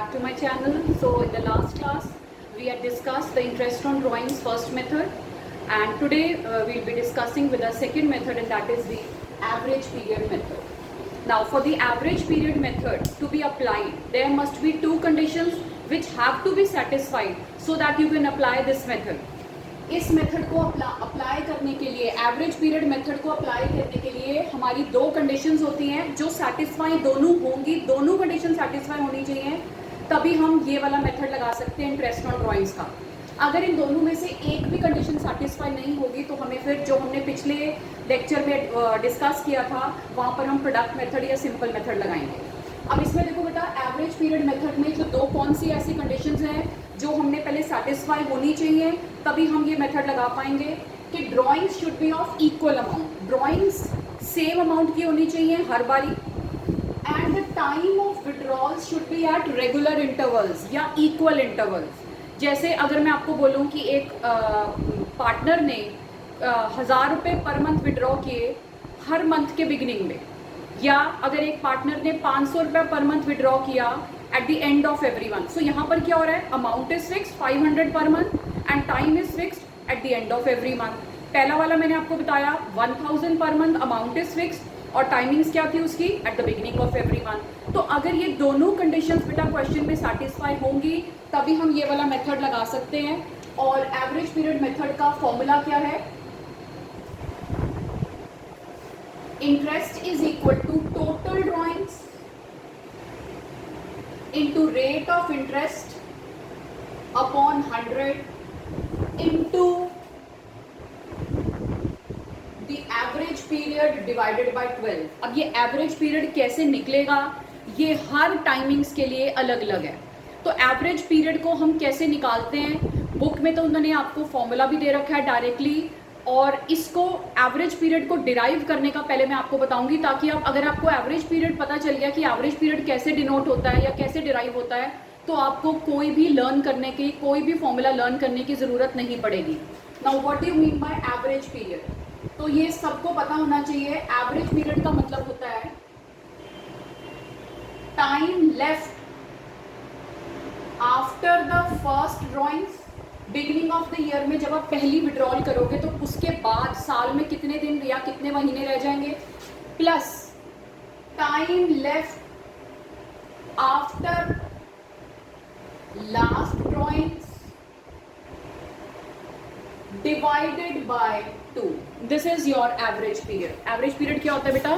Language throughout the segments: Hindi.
back to my channel. So in the last class we had discussed the interest on drawings first method, and today we'll be discussing with the second method, and that is the average period method. Now for the average period method to be applied, there must be two conditions which have to be satisfied so that you can apply this method. इस मेथड को अप्लाई करने के लिए, एवरेज पीरियड मेथड को अप्लाई करने के लिए हमारी दो कंडीशंस होती हैं जो सेटिस्फाई दोनों होंगी, दोनों कंडीशन सेटिस्फाई होनी चाहिए, तभी हम ये वाला मेथड लगा सकते हैं इंटरेस्ट ऑन ड्राइंग्स का। अगर इन दोनों में से एक भी कंडीशन सेटिस्फाई नहीं होगी तो हमें फिर जो हमने पिछले लेक्चर में डिस्कस किया था वहाँ पर हम प्रोडक्ट मेथड या सिंपल मेथड लगाएंगे। अब इसमें देखो बेटा, एवरेज पीरियड मेथड में जो दो कौन सी ऐसी कंडीशंस हैं जो हमने पहले सेटिस्फाई होनी चाहिए तभी हम ये मेथड लगा पाएंगे कि drawings should be of equal amount, drawings same amount की होनी चाहिए हर बारी, and the time of withdrawals should be at regular intervals या इक्वल इंटरवल्स। जैसे अगर मैं आपको बोलूं कि एक पार्टनर ने 1000 रुपये पर मंथ विड्रॉ किए हर मंथ के बिगिनिंग में, या अगर एक पार्टनर ने 500 रुपये पर मंथ विड्रॉ किया at the end of every month. So यहाँ पर क्या हो रहा है, amount is fixed 500 per month and time is fixed at the end of every month. पहला वाला मैंने आपको बताया 1000 per month, amount is fixed और टाइमिंग्स क्या थी उसकी, eight the beginning of every month. तो अगर ये दोनों कंडीशंस बेटा क्वेश्चन में सेटिस्फाई होंगी तभी हम ये वाला मेथड लगा सकते हैं। और एवरेज पीरियड मेथड का फॉर्मूला क्या है, interest is equal to total drawings into rate of interest upon 100 into the average period divided by 12। अब ये एवरेज पीरियड कैसे निकलेगा ये हर टाइमिंग्स के लिए अलग अलग है। तो एवरेज पीरियड को हम कैसे निकालते हैं, बुक में तो उन्होंने आपको फॉर्मूला भी दे रखा है डायरेक्टली, और इसको एवरेज पीरियड को डिराइव करने का पहले मैं आपको बताऊंगी, ताकि आप, अगर आपको एवरेज पीरियड पता चल गया कि एवरेज पीरियड कैसे डिनोट होता है या कैसे डिराइव होता है, तो आपको कोई भी लर्न करने की, कोई भी फॉर्मूला लर्न करने की ज़रूरत नहीं पड़ेगी। Now what do you mean by average period, तो ये सबको पता होना चाहिए। एवरेज पीरियड का मतलब होता है time left after the first drawings, beginning of the year में जब आप पहली विड्रॉल करोगे तो उसके बाद साल में कितने दिन या कितने महीने रह जाएंगे, plus time left after last drawings divided by 2। This is your average period. Average period क्या होता है बेटा,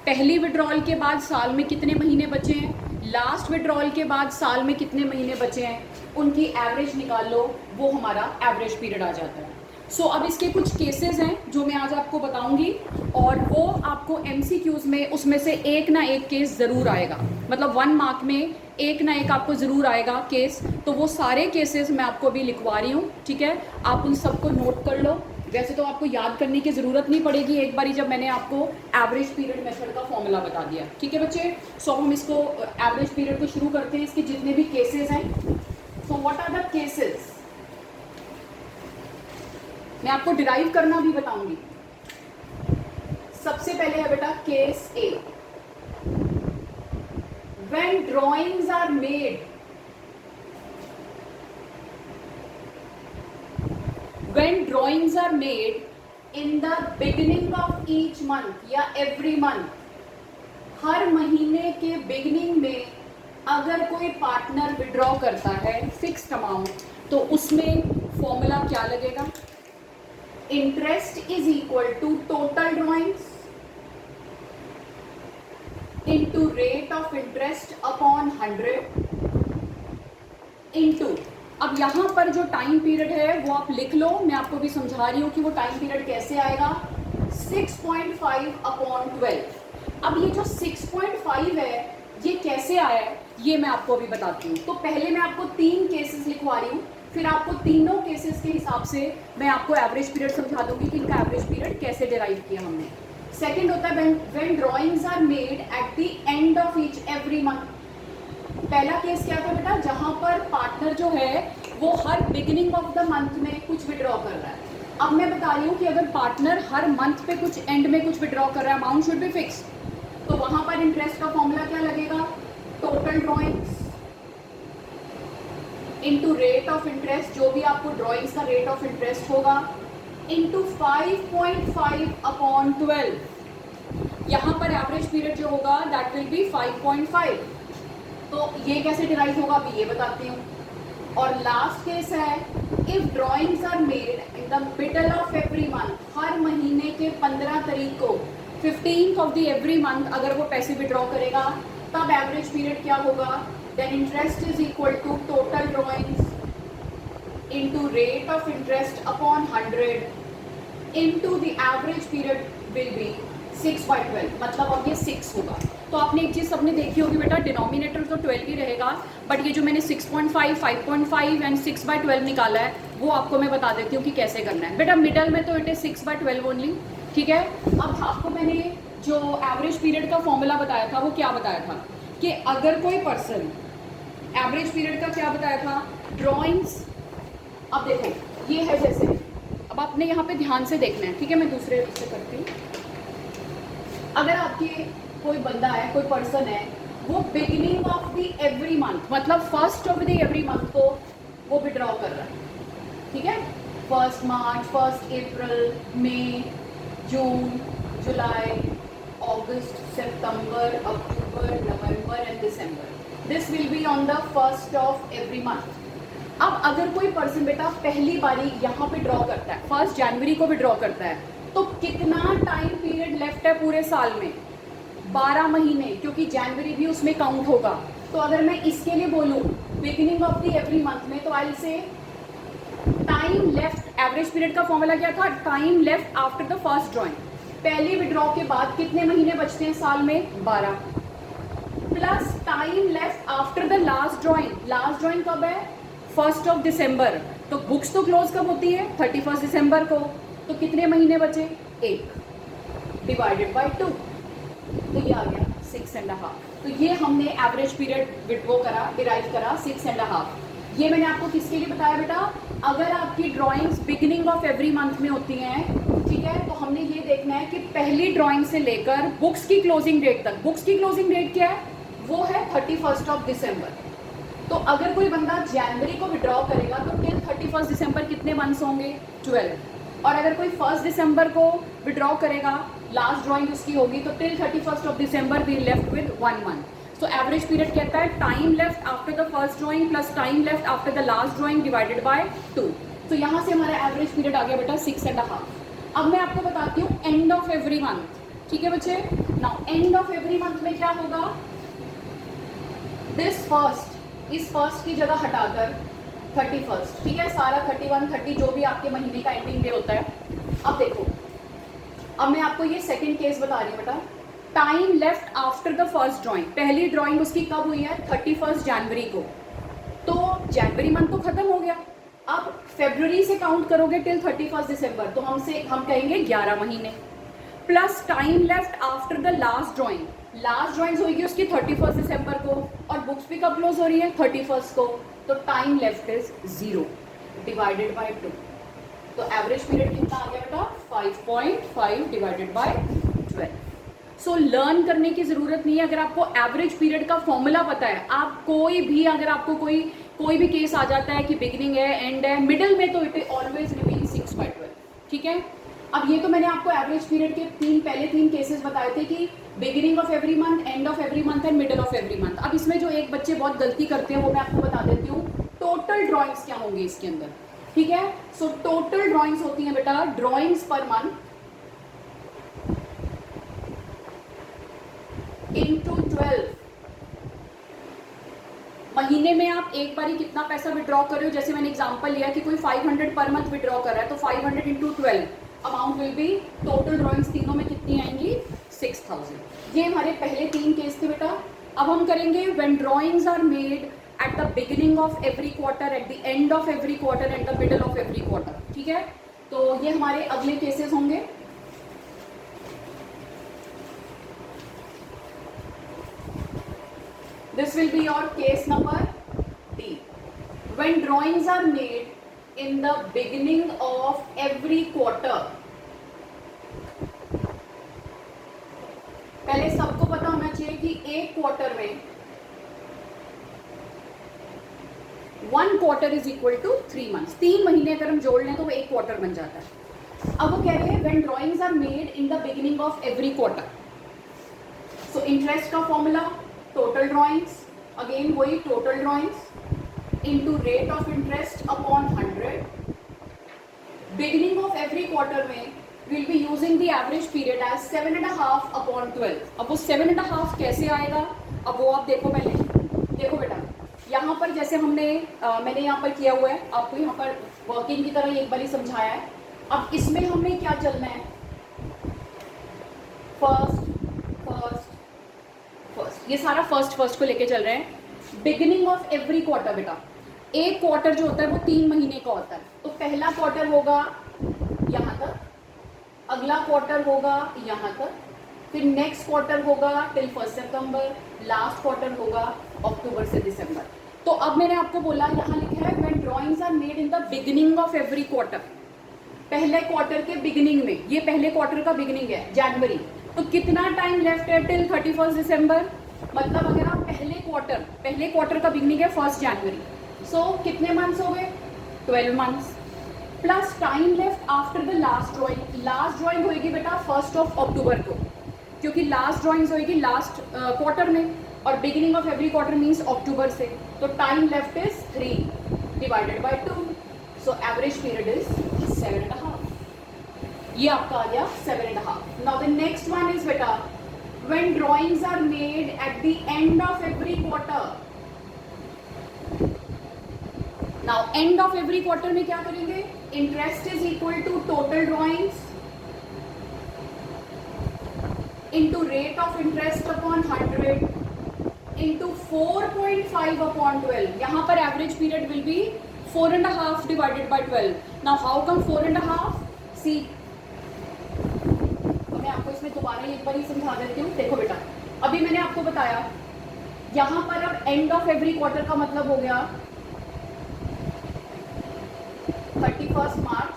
पहली विड्रॉल के बाद साल में कितने महीने बचे हैं, लास्ट विड्रॉल के बाद साल में कितने महीने बचे हैं, उनकी एवरेज निकाल लो, वो हमारा एवरेज पीरियड आ जाता है। सो अब इसके कुछ केसेस हैं जो मैं आज आपको बताऊंगी, और वो आपको एमसीक्यूज में उसमें से एक ना एक केस ज़रूर आएगा, मतलब 1 मार्क में एक ना एक आपको ज़रूर आएगा केस। तो वो सारे केसेस मैं आपको भी लिखवा रही हूँ, ठीक है, आप उन सबको नोट कर लो। वैसे तो आपको याद करने की ज़रूरत नहीं पड़ेगी एक बारी जब मैंने आपको एवरेज पीरियड मेथड का फॉर्मूला बता दिया, ठीक है बच्चे। सो हम इसको एवरेज पीरियड को शुरू करते हैं, इसके जितने भी केसेस हैं। So what are the cases, मैं आपको डिराइव करना भी बताऊंगी। सबसे पहले है बेटा case A, when drawings are made, when drawings are made in the beginning of each month या every month, हर महीने के बिगिनिंग में अगर कोई पार्टनर विड्रॉ करता है फिक्स्ड अमाउंट, तो उसमें फॉर्मूला क्या लगेगा, interest is equal to total drawings into rate of interest upon 100 into, अब यहाँ पर जो टाइम पीरियड है वो आप लिख लो, मैं आपको भी समझा रही हूँ कि वो टाइम पीरियड कैसे आएगा, 6.5 अपॉन 12। अब ये जो 6.5 है ये कैसे आया है ये मैं आपको अभी बताती हूँ। तो पहले मैं आपको 3 केसेस लिखवा रही हूँ, फिर आपको तीनों केसेस के हिसाब से मैं आपको एवरेज पीरियड समझा दूंगी कि इनका एवरेज पीरियड कैसे डिराइव किया हमने। सेकेंड होता है when drawings are made at the end of each every month. पहला केस क्या था बेटा, जहां पर पार्टनर जो है वो हर बिगिनिंग ऑफ द मंथ में कुछ विड्रॉ कर रहा है। अब मैं बता रही हूँ कि अगर पार्टनर हर मंथ पे कुछ एंड में कुछ विड्रॉ कर रहा है, अमाउंट शुड बी फिक्स, तो वहां पर इंटरेस्ट का फॉर्मूला क्या लगेगा, total drawings into rate of interest, जो भी आपको ड्राइंग्स का रेट ऑफ इंटरेस्ट होगा, इंटू 5.5 अपॉन 12। यहाँ पर एवरेज पीरियड जो होगा दैट विल बी 5.5। तो ये कैसे डिराइव होगा अभी ये बताती हूँ। और लास्ट केस है, if drawings are made in the middle of every month, हर महीने के 15 तारीख को 15th of the every month अगर वो पैसे विड्रॉ करेगा, तब एवरेज पीरियड क्या होगा, then interest is equal to total drawings into rate of interest upon 100 into the average period will be 6/12, मतलब अब ये 6 होगा। तो आपने एक चीज़ सबने देखी होगी बेटा, डिनोमिनेटर तो 12 ही रहेगा, बट ये जो मैंने 6.5, 5.5 एंड 6/12 निकाला है वो आपको मैं बता देती हूँ कि कैसे करना है। बेटा मिडल में तो इट इज 6/12 ओनली, ठीक है। अब आपको मैंने जो एवरेज पीरियड का फॉर्मूला बताया था वो क्या बताया था कि अगर कोई पर्सन, एवरेज पीरियड का क्या बताया था, ड्रॉइंग्स, अब देखो ये है जैसे, अब आपने यहाँ पे ध्यान से देखना है, ठीक है। मैं दूसरे से करती हूँ। अगर आपके कोई बंदा है, कोई पर्सन है, वो beginning of the every month, मतलब first of the every month को वो विड्रॉ कर रहा है, ठीक है। 1 मार्च, 1 अप्रैल, मई, जून, जुलाई, अगस्त, सितंबर, अक्टूबर, नवंबर एंड दिसंबर। This will be on the first of every month. अब अगर कोई पर्सन बेटा पहली बारी यहाँ पे ड्रॉ करता है, 1 जनवरी को विड्रॉ करता है, तो कितना टाइम पीरियड लेफ्ट है पूरे साल में, 12 महीने, क्योंकि जनवरी भी उसमें काउंट होगा। तो अगर मैं इसके लिए बोलूँ beginning of the every month में, तो आई से टाइम लेफ्ट, एवरेज पीरियड का फॉर्मूला क्या था, time left after the first drawing, पहले विड्रॉ के बाद कितने महीने बचते हैं साल में, 12, plus time left after the last drawing. Last drawing कब है, 1 दिसंबर, तो बुक्स तो क्लोज कब होती है, 31 दिसंबर को, तो कितने महीने बचे, 1 डिवाइडेड बाई 2, तो ये आ गया 6.5। तो ये हमने एवरेज पीरियड वो करा, डिराइव करा 6.5। ये मैंने आपको किसके लिए बताया बेटा, अगर आपकी drawings beginning of every month में होती हैं, ठीक है, तो हमने ये देखना है कि पहली ड्राइंग से लेकर बुक्स की क्लोजिंग डेट तक, बुक्स की क्लोजिंग डेट क्या है, वो है 31 दिसंबर। तो अगर कोई बंदा जनवरी को विड्रॉ करेगा तो टिल 31 दिसंबर कितने मंथ्स होंगे, 12। और अगर कोई 1 दिसंबर को विड्रॉ करेगा, लास्ट ड्राइंग उसकी होगी, तो till 31 December we left with 1 month. So average period कहता है time left after the first drawing plus time left after the last drawing divided by 2। तो यहाँ से हमारा एवरेज पीरियड आ गया बेटा 6.5। अब मैं आपको बताती हूँ एंड ऑफ एवरी मंथ, ठीक है बच्चे। Now and of every month में क्या होगा, दिस फर्स्ट, इस फर्स्ट की जगह हटाकर 31, ठीक है, सारा 31, 30 जो भी आपके महीने का एंडिंग डे होता है। अब देखो, अब मैं आपको ये सेकंड केस बता रही हूँ बेटा, time left after the first drawing, पहली ड्राइंग उसकी कब हुई है, 31 जनवरी को, तो जनवरी मंथ तो खत्म हो गया। अब फरवरी से काउंट करोगे टिल 31 दिसंबर, तो हम कहेंगे 11 महीने, plus time left after the last drawing, last drawing होगी उसकी 31 दिसंबर को, और बुक्स भी कब क्लोज हो रही है, 31 को, तो time left is 0 divided by 2। तो एवरेज पीरियड कितना आ गया बेटा, 5.5 डिवाइडेड बाय 12। सो लर्न करने की जरूरत नहीं है, अगर आपको एवरेज पीरियड का फॉर्मूला पता है, आप कोई भी, अगर आपको कोई भी केस आ जाता है कि बिगिनिंग है, एंड है, मिडिल में, तो इट ऑलवेज रिमेन 6/12, ठीक है। अब ये तो मैंने आपको एवरेज पीरियड के पहले तीन केसेस बताए थे कि beginning of every month, and of every month and middle of every month. अब इसमें जो एक बच्चे बहुत गलती करते हैं वो मैं आपको बता देती हूँ, टोटल ड्रॉइंग्स क्या होंगी इसके अंदर, ठीक है। सो टोटल ड्रॉइंग्स होती हैं बेटा, ड्रॉइंग्स पर मंथ इंटू 12। महीने में आप एक बारी कितना पैसा विड्रॉ कर रहे हो, जैसे मैंने एग्जांपल लिया कि कोई 500 पर मंथ विड्रॉ कर रहा है, तो 500 into 12 amount will be, total drawings तीनों में कितनी आएंगी, 6000। ये हमारे पहले 3 केस थे बेटा। अब हम करेंगे when drawings are made at the beginning of every quarter, at the end of every quarter and the middle of every quarter, ठीक है। तो ये हमारे अगले केसेस होंगे। This will be your case number D. When drawings are made in the beginning of every quarter. पहले सबको पता होना चाहिए कि एक क्वार्टर में 1 quarter is equal to 3 months. 3 महीने अगर हम जोड़ लें तो वो 1 क्वार्टर बन जाता है। अब वो कह रहे हैं when drawings are made in the beginning of every quarter. So interest का फॉर्मूला टोटल ड्राइंग्स, अगेन वही total drawings into rate of interest upon 100। Beginning of every quarter में we'll be using the average period as 7.5 upon 12। अब वो 7.5 कैसे आएगा, अब वो आप देखो पहले। देखो बेटा, यहाँ पर जैसे मैंने यहाँ पर किया हुआ है, आपको यहाँ पर वर्किंग की तरह एक बार ही समझाया है। अब इसमें हमें क्या चलना है, फर्स्ट, ये सारा फर्स्ट को लेके चल रहे हैं। बिगिनिंग ऑफ एवरी क्वार्टर बेटा, एक क्वार्टर जो होता है वो 3 महीने का होता है। तो पहला क्वार्टर होगा यहाँ तक, अगला क्वार्टर होगा यहाँ तक, फिर नेक्स्ट क्वार्टर होगा टिल 1 सितंबर, लास्ट क्वार्टर होगा अक्टूबर से दिसंबर। तो अब मैंने आपको बोला, यहाँ लिखा है when drawings are made in the beginning of every quarter. पहले क्वार्टर के बिगिनिंग में, ये पहले क्वार्टर का बिगिनिंग है जनवरी, तो कितना टाइम लेफ्ट है टिल 31 दिसंबर। मतलब अगर आप पहले क्वार्टर का बिगिनिंग है 1 जनवरी, सो कितने मंथ्स हो गए, 12 months, plus time left after the last drawing. Last drawing होगी बेटा 1 अक्टूबर को, क्योंकि लास्ट ड्राइंग्स होगी लास्ट क्वार्टर में, और beginning of every quarter means अक्टूबर से। तो time left is 3 divided by 2, so average period is 7.5। ये आपका आ गया 7.5। Now the next one is बेटा when drawings are made at the end of every quarter. Now and of every quarter में क्या करेंगे, interest is equal to total drawings into rate of interest upon 100 into 4.5 upon 12। यहां पर average period will be 4.5 divided by 12। Now how come 4.5, see मैं आपको इसमें दोबारा एक बार ही समझा देती हूँ। देखो बेटा, अभी मैंने आपको बताया यहां पर अब एंड ऑफ एवरी क्वार्टर का मतलब हो गया 31 मार्च,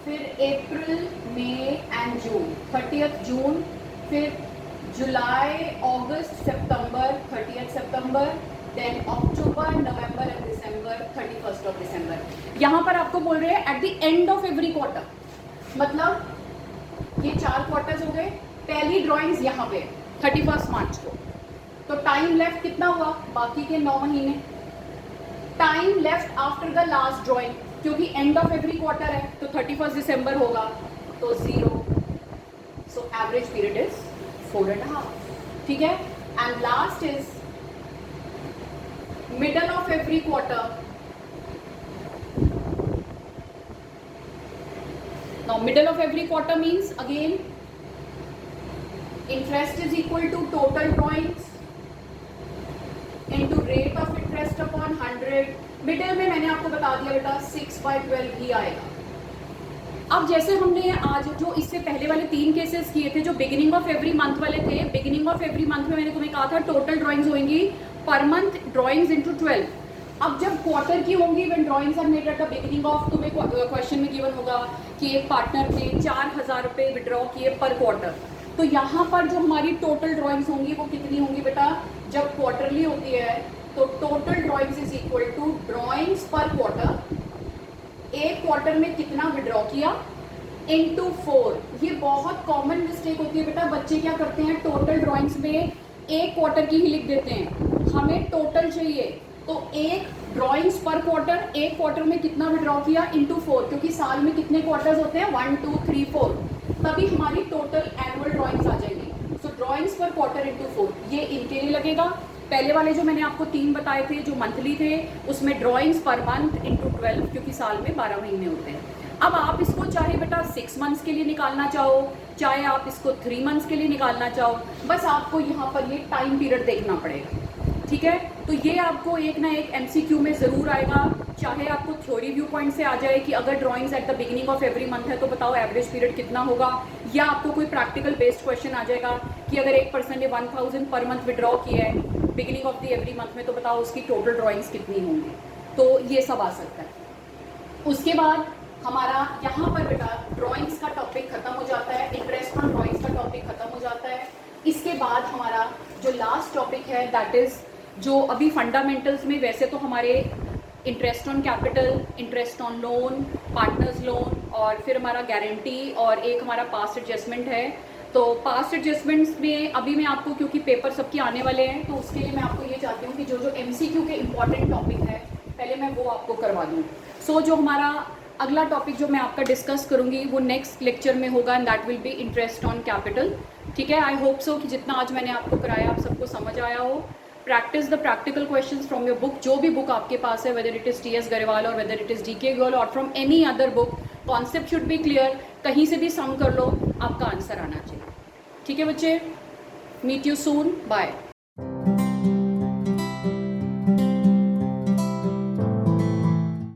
फिर अप्रैल, मई एंड जून, 30 जून, फिर जुलाई, अगस्त, सितंबर, 30 सितंबर, देन अक्टूबर, नवंबर एंड दिसंबर, 31 ऑफ दिसंबर। यहां पर आपको बोल रहे हैं at the end of every quarter, मतलब ये 4 क्वार्टर्स हो गए। पहली ड्राइंग्स यहाँ पे 31 मार्च को, तो टाइम लेफ्ट कितना हुआ, बाकी के 9 महीने। Time left after the last drawing, क्योंकि एंड ऑफ एवरी क्वार्टर है तो 31 दिसंबर होगा, तो 0, सो एवरेज पीरियड इज 4.5। ठीक है, and last is middle of every quarter. Now middle of every quarter means again interest is equal to total drawings into rate of interest upon 100। Middle में मैंने आपको बता दिया बेटा 6/12 ही आएगा। अब जैसे हमने आज जो इससे पहले वाले 3 केसेस किए थे जो बिगिनिंग ऑफ एवरी मंथ वाले थे, बिगिनिंग ऑफ एवरी मंथ में मैंने तुम्हें कहा था टोटल ड्राइंग्स होंगी पर मंथ ड्राइंग्स इंटू 12। अब जब क्वार्टर की होंगी when drawings are made at the beginning of, तुम्हें क्वेश्चन में गिवन होगा कि एक पार्टनर ने 4000 रुपये विड्रॉ किए पर क्वार्टर, तो यहाँ पर जो हमारी टोटल ड्राइंग्स होंगी वो कितनी होंगी बेटा, जब क्वार्टरली होती है तो total drawings is equal to drawings per quarter, एक क्वार्टर में कितना विड्रॉ किया इनटू 4। ये बहुत कॉमन मिस्टेक होती है बेटा, बच्चे क्या करते हैं टोटल ड्राइंग्स में एक क्वार्टर की ही लिख देते हैं। हमें टोटल चाहिए, तो एक ड्राइंग्स पर क्वार्टर, एक क्वार्टर में कितना विड्रॉ किया इनटू 4, क्योंकि साल में कितने क्वार्टर्स होते हैं 1 2 3 4, तभी हमारी टोटल एनुअल ड्राइंग्स आ जाएंगी। सो ड्राइंग्स पर क्वार्टर इनटू 4 ये इनके लिए लगेगा। पहले वाले जो मैंने आपको 3 बताए थे जो मंथली थे, उसमें ड्राइंग्स पर मंथ इंटू 12, क्योंकि साल में 12 महीने होते हैं। अब आप इसको चाहे बेटा 6 मंथ्स के लिए निकालना चाहो, चाहे आप इसको 3 मंथ्स के लिए निकालना चाहो, बस आपको यहाँ पर ये टाइम पीरियड देखना पड़ेगा। ठीक है, तो ये आपको एक ना एक MCQ में ज़रूर आएगा, चाहे आपको थ्योरी व्यू पॉइंट से आ जाए कि अगर drawings eight the beginning of every month है तो बताओ एवरेज पीरियड कितना होगा, या आपको कोई प्रैक्टिकल बेस्ड क्वेश्चन आ जाएगा कि अगर एक पर्सन ने 1000 पर मंथ विड्रॉ किया है beginning of the every month में, तो बताओ उसकी टोटल ड्राइंग्स कितनी होंगी। तो ये सब आ सकता है। उसके बाद हमारा यहाँ पर बेटा ड्राइंग्स का टॉपिक खत्म हो जाता है, इंटरेस्ट ऑन ड्राइंग्स का टॉपिक खत्म हो जाता है। इसके बाद हमारा जो लास्ट टॉपिक है दैट इज जो अभी फंडामेंटल्स में, वैसे तो हमारे interest on capital, interest on loan, partners loan, और फिर हमारा गारंटी, और एक हमारा पास्ट एडजस्टमेंट है। तो पास्ट एडजस्टमेंट्स में अभी मैं आपको, क्योंकि पेपर सबके आने वाले हैं, तो उसके लिए मैं आपको ये चाहती हूँ कि जो जो MCQ के इम्पॉर्टेंट टॉपिक है पहले मैं वो आपको करवा दूँ। सो जो हमारा अगला टॉपिक जो मैं आपका डिस्कस करूँगी वो नेक्स्ट लेक्चर में होगा, and that will be interest on capital. ठीक है, आई होप सो कि जितना आज मैंने आपको कराया आप सबको समझ आया हो। Practice the practical questions from your book, जो भी बुक आपके पास है, whether it is TS Grewal और whether it is DK Goel और from any other book, concept should be clear. कहीं से भी सम कर लो, आपका आंसर आना चाहिए। ठीक है बच्चे, मीट यू सून, बाय।